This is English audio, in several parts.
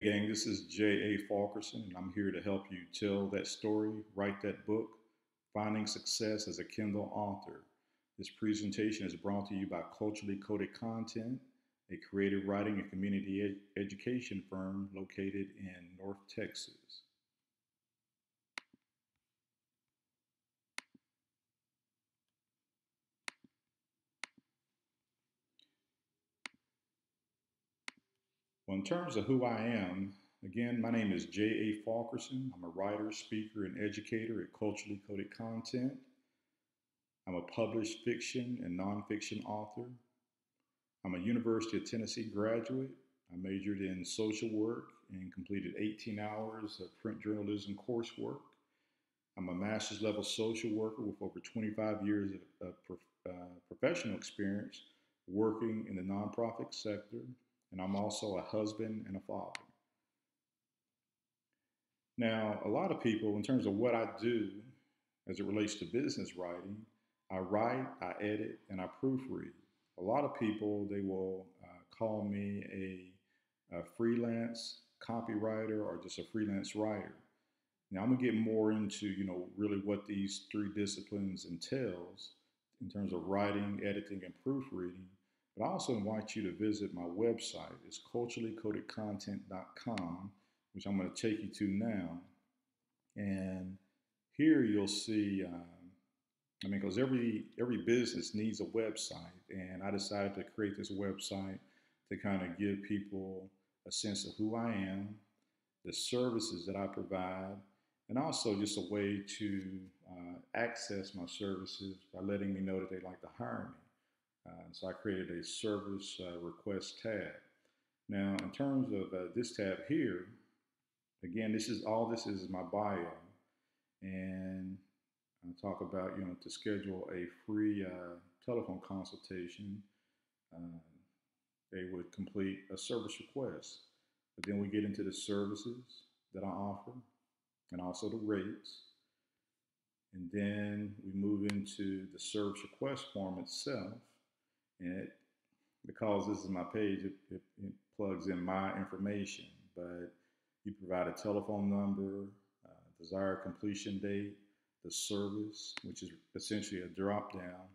Gang, this is J.A. Faulkerson, and I'm here to help you tell that story, write that book, Finding Success as a Kindle Author. This presentation is brought to you by Culturally Coded Content, a creative writing and community education firm located in North Texas. Well, in terms of who I am, again, my name is J.A. Faulkerson. I'm a writer, speaker, and educator at Culturally Coded Content. I'm a published fiction and nonfiction author. I'm a University of Tennessee graduate. I majored in social work and completed 18 hours of print journalism coursework. I'm a master's level social worker with over 25 years of professional experience working in the nonprofit sector, and I'm also a husband and a father. Now, a lot of people, in terms of what I do as it relates to business writing, I write, I edit, and I proofread. A lot of people, they will call me a freelance copywriter or just a freelance writer. Now I'm gonna get more into, really what these three disciplines entails in terms of writing, editing, and proofreading. But I also invite you to visit my website. It's culturallycodedcontent.com, which I'm going to take you to now. And here you'll see, because every business needs a website, and I decided to create this website to kind of give people a sense of who I am, the services that I provide, and also just a way to access my services by letting me know that they'd like to hire me. So I created a service request tab. Now, in terms of this tab here, again, this is my bio, and I talk about to schedule a free telephone consultation. Uh, they would complete a service request, but then we get into the services that I offer, and also the rates, and then we move into the service request form itself, and because this is my page, it plugs in my information, but you provide a telephone number, desired completion date, the service, which is essentially a drop down,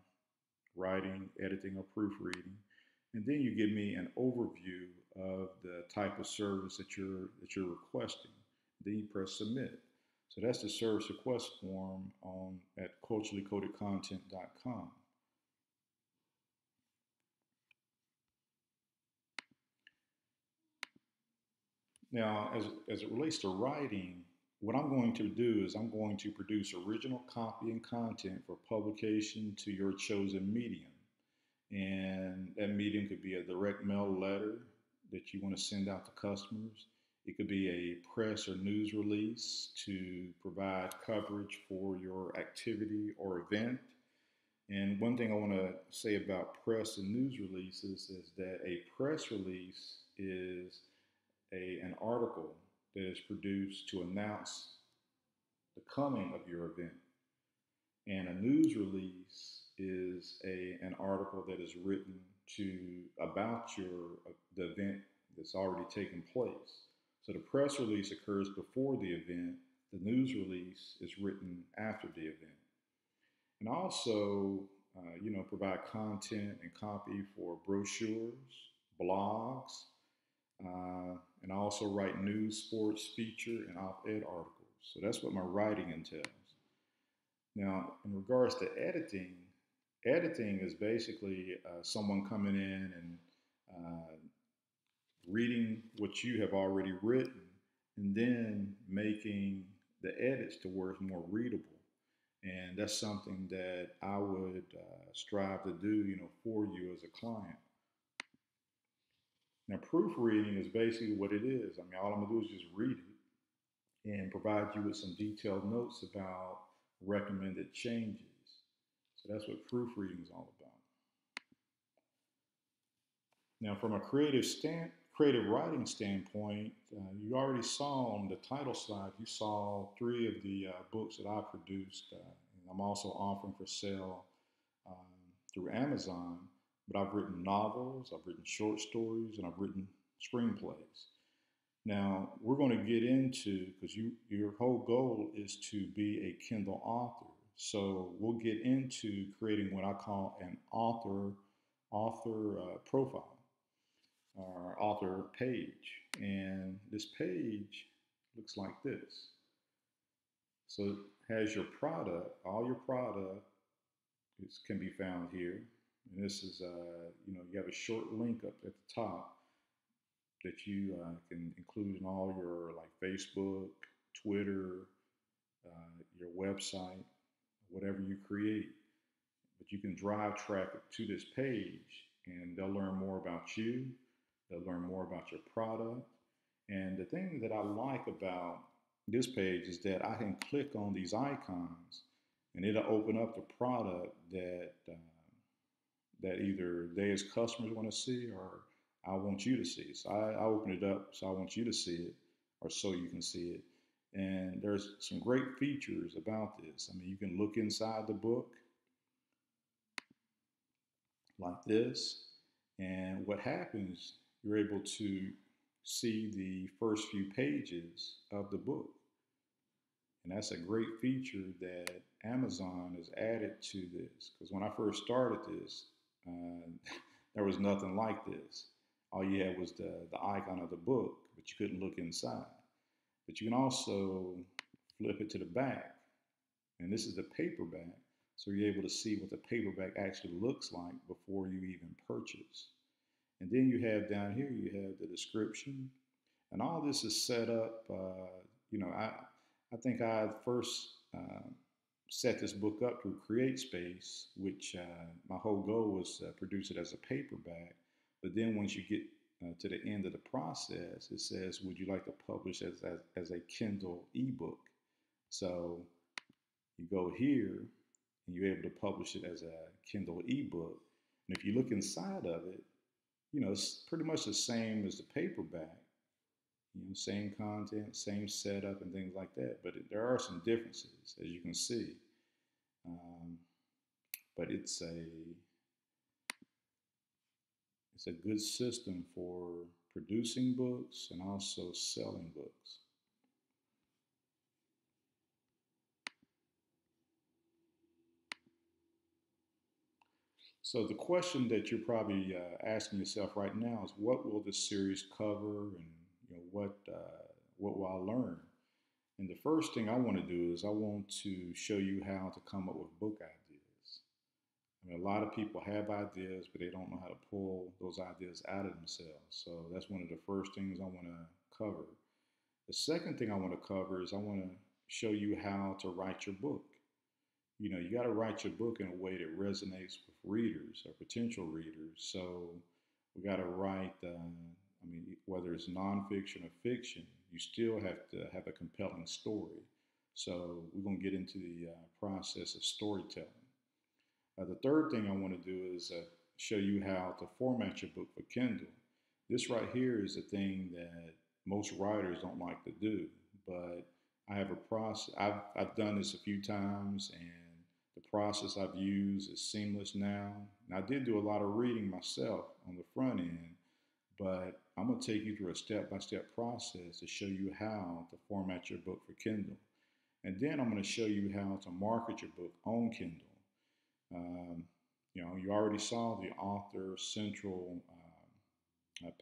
writing, editing, or proofreading, and then you give me an overview of the type of service that you're requesting. Then you press submit. So that's the service request form on at culturallycodedcontent.com. Now, as it relates to writing, what I'm going to do is I'm going to produce original copy and content for publication to your chosen medium. And that medium could be a direct mail letter that you want to send out to customers. It could be a press or news release to provide coverage for your activity or event. And one thing I want to say about press and news releases is that a press release is an article that is produced to announce the coming of your event. And a news release is an article that is written to about the event that's already taken place. So the press release occurs before the event. The news release is written after the event. And also, provide content and copy for brochures, blogs, and I also write news, sports, feature, and op-ed articles. So that's what my writing entails. Now, in regards to editing, editing is basically someone coming in and reading what you have already written and then making the edits to where it's more readable. And that's something that I would strive to do, for you as a client. Now, proofreading is basically what it is. I mean, all I'm gonna do is just read it and provide you with some detailed notes about recommended changes. So that's what proofreading is all about. Now, from a creative writing standpoint, you already saw on the title slide, you saw three of the books that I produced. And I'm also offering for sale through Amazon. But I've written novels, I've written short stories, and I've written screenplays. Now we're going to get into, because your whole goal is to be a Kindle author. So we'll get into creating what I call an author profile or author page. And this page looks like this. So it has your product, all your product can be found here. And this is, you have a short link up at the top that you can include in all your like Facebook, Twitter, your website, whatever you create. But you can drive traffic to this page and they'll learn more about you. They'll learn more about your product. And the thing that I like about this page is that I can click on these icons and it'll open up the product that either they as customers want to see or I want you to see. So I open it up so I want you to see it or so you can see it. And there's some great features about this. I mean, you can look inside the book like this. And what happens, you're able to see the first few pages of the book. And that's a great feature that Amazon has added to this. Because when I first started this, there was nothing like this. All you had was the icon of the book, but you couldn't look inside. But you can also flip it to the back. And this is the paperback. So you're able to see what the paperback actually looks like before you even purchase. And then you have down here, you have the description. And all this is set up, I think I first set this book up through CreateSpace, which my whole goal was to produce it as a paperback. But then once you get to the end of the process, it says, would you like to publish as a Kindle ebook? So you go here and you're able to publish it as a Kindle ebook. And if you look inside of it, it's pretty much the same as the paperback. Same content, same setup, and things like that. But there are some differences, as you can see. But it's a good system for producing books and also selling books. So the question that you're probably asking yourself right now is, what will this series cover, and what will I learn? And the first thing I want to do is I want to show you how to come up with book ideas. I mean, a lot of people have ideas, but they don't know how to pull those ideas out of themselves. So that's one of the first things I want to cover. The second thing I want to cover is I want to show you how to write your book. You got to write your book in a way that resonates with readers or potential readers. So we got to write, whether it's nonfiction or fiction, you still have to have a compelling story. So we're going to get into the process of storytelling. The third thing I want to do is show you how to format your book for Kindle. This right here is the thing that most writers don't like to do, but I have a process. I've done this a few times, and the process I've used is seamless now. And I did do a lot of reading myself on the front end, but I'm going to take you through a step-by-step process to show you how to format your book for Kindle. And then I'm going to show you how to market your book on Kindle. You already saw the Author Central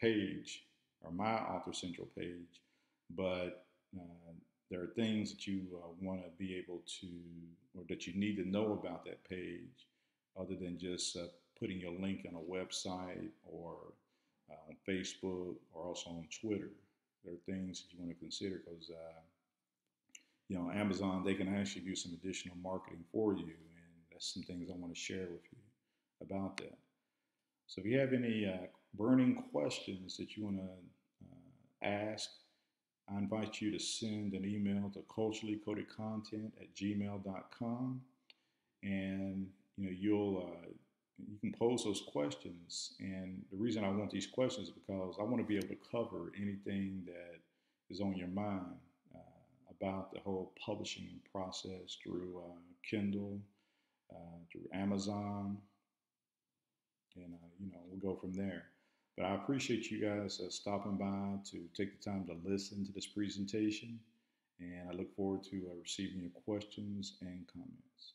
page, or my Author Central page, but there are things that you want to be able to, or that you need to know about that page, other than just putting your link on a website or on Facebook or also on Twitter. There are things that you want to consider because, Amazon, they can actually do some additional marketing for you. And that's some things I want to share with you about that. So if you have any burning questions that you want to ask, I invite you to send an email to culturallycodedcontent@gmail.com, and you can pose those questions. And the reason I want these questions is because I want to be able to cover anything that is on your mind about the whole publishing process through Kindle, through Amazon, and we'll go from there. But I appreciate you guys stopping by to take the time to listen to this presentation, and I look forward to receiving your questions and comments.